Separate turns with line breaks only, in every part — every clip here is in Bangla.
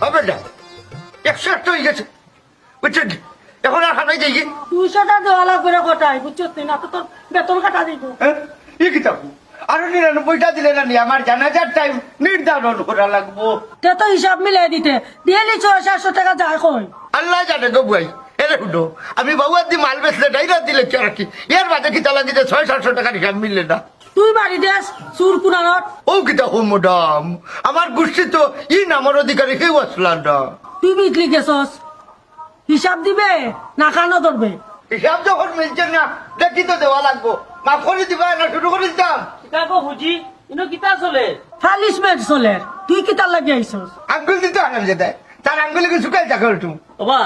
হবে না 108 হয়ে গেছে বুঝছেন এখন আর হানাই যাই
200টা দেওয়া লাগবে রে গোটাই বুঝছিস না তো তোর বেতন কাটা দিব
ই কি থাকবো আরো 99টা দিলে না নি আমার জানাজার টাইম নির্ধারণ করা লাগবো
তে তো হিসাব মিলাই দিতে ডেলি 600-700 টাকা যায় কই
আল্লাহ জানে গো ভাই এরে শুনো আমি বাবুয়ার দি মাল বেচলে ডাইরা দিলে কি আর কি এর বাদে কি তালা দিতে 600-700 টাকা হিসাব মিললে না
তুই বাড়ি দেস সুর কুনারত
ও কিতা হো ম্যাডাম আমার গোষ্ঠী তো ই নামের অধিকারী কেউ আসলাম না
তুই বিটলি গেছস হিসাব দিবে না কানো ধরবে
হিসাব যখন মিলছে না দেখি তো দেওয়া লাগবো মাফ করে দিবা না শুরু করে দিতাম
কিতাবো বুঝি ইনো কিতা চলে
ফালিশমেন্ট চলে তুই কি তার লাগি আইছস
আঙ্গুল দিতে আরাম যেতে তার আঙ্গুলে কি শুকাই থাকো একটু
ওবা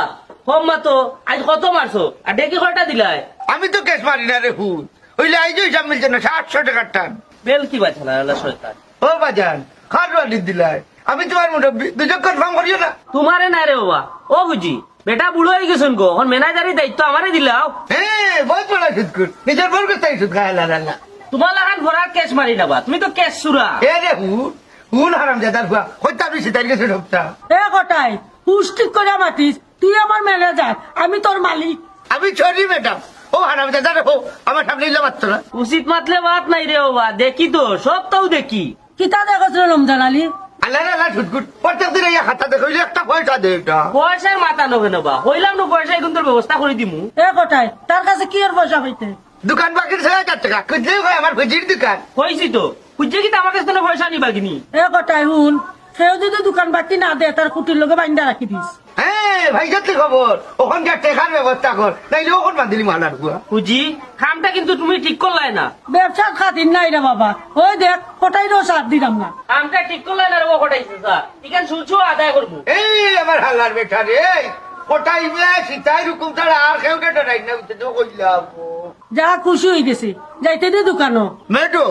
কম মাতো আজ কত মারছো আর ডেকে কয়টা দিলাই
আমি তো কেস মারি না রে হুন হইলে আই যে হিসাব মিলছে না 700 টাকার টান
বেল কি বাছা না আল্লাহ শয়তান
ও বাজান খার রানি দিলাই আমি তোমার মুরব্বী দুজন কনফার্ম করিও না
তোমারে না রে বাবা ও বুঝি বেটা বুড়ো হয়ে গেছেন গো এখন ম্যানেজারি দায়িত্ব আমারে দিলাও
হ্যাঁ বহুত বড় সুৎকুর নিজের বর্গ তাই সুৎ খায় না
তোমার লাগান ভরার কেস মারি নাবা তুমি তো কেস সুরা
এ রে হুন হারাম জাদার হুয়া হইতা আমি সিতাই গেছে সপ্তাহ
এ গোটাই পুষ্টি করে মাতিস তুই আমার ম্যানেজার আমি তোর মালিক
আমি সরি ম্যাডাম ও হারাম জাদার হো আমার সামনে ইলা মাত্র না
উচিত মাতলে বাত নাই রে বাবা দেখি তো সব তাও দেখি
কিতা দেখছ রে রমজান আলী
আল্লাহ আল্লাহ সুৎকুর প্রত্যেক দিন এই খাতা দেখইলে একটা পয়সা দে এটা
পয়সার মাথা নবে নেবা হইলাম না পয়সা এখন তোর ব্যবস্থা করে দিমু
এ গোটাই তার কাছে কি আর পয়সা পাইতে
দোকান বাকির 6000 টাকা খুঁজলে হয় আমার খুঁজির দোকান
হয়েছি তো বুঝছে কি আমার কাছে কোনো পয়সা নিবা কিনি
এ গোটাই হুন সেও যদি দোকান বাকি না দে তার কুটির লোকে বাইন্দা রাখি দিস
হ্যাঁ ভাই যাত্রী খবর ওখানকার টেকার ব্যবস্থা কর নাইলে ওখান বান্ধিলি মালার গুয়া
বুঝি খামটা কিন্তু তুমি ঠিক করলাই না
ব্যবসার খাতির নাই রে বাবা ওই দেখ কোটাই রো সার দিলাম না
খামটা ঠিক করলাই না রে ও কটাইছে স্যার এখান শুনছো আদায় করবো
এই আমার হালার বেটা রে ওটাই সীতাই রুকুম ছাড়া আর কেউ কেটে নাই না উঠে তো কইলাম
যা খুশি হয়ে গেছে যাইতে দে দোকানও
মেটো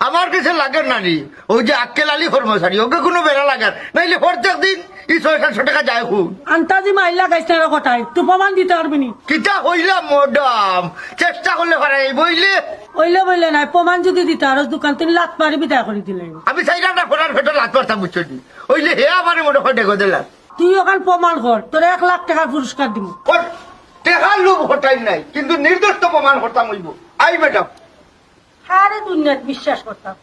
আমার কাছে লাগে না নি ওই যে আক্কেল আলী কর্মচারী ওকে কোনো বেড়া লাগার নাইলে প্রত্যেক দিন এই 600-700 টাকা যায় খুব
আন্তাজি মাইলা গাইছে না কোটাই তুই প্রমাণ দিতে পারবি নি
কিতা হইলাম ম্যাডাম চেষ্টা করলে পারাই বইলে
ওইলে বইলে নাই প্রমাণ যদি দিতে আর দোকান তিনি লাত মারি বিদায় করে দিলে
আমি চাইলাম না ফোনার ভেতর লাত মারতাম বুঝছো ওইলে হে আমার মনে হয় ডেকে দিলাম
তুই ওখান প্রমাণ কর তোর 1 লাখ টাকার পুরস্কার দিব
টেকার লোভ হটাই নাই কিন্তু নির্দিষ্ট প্রমাণ হতাম হইব আই ম্যাডাম
সারে দুনিয়ার বিশ্বাস করতাম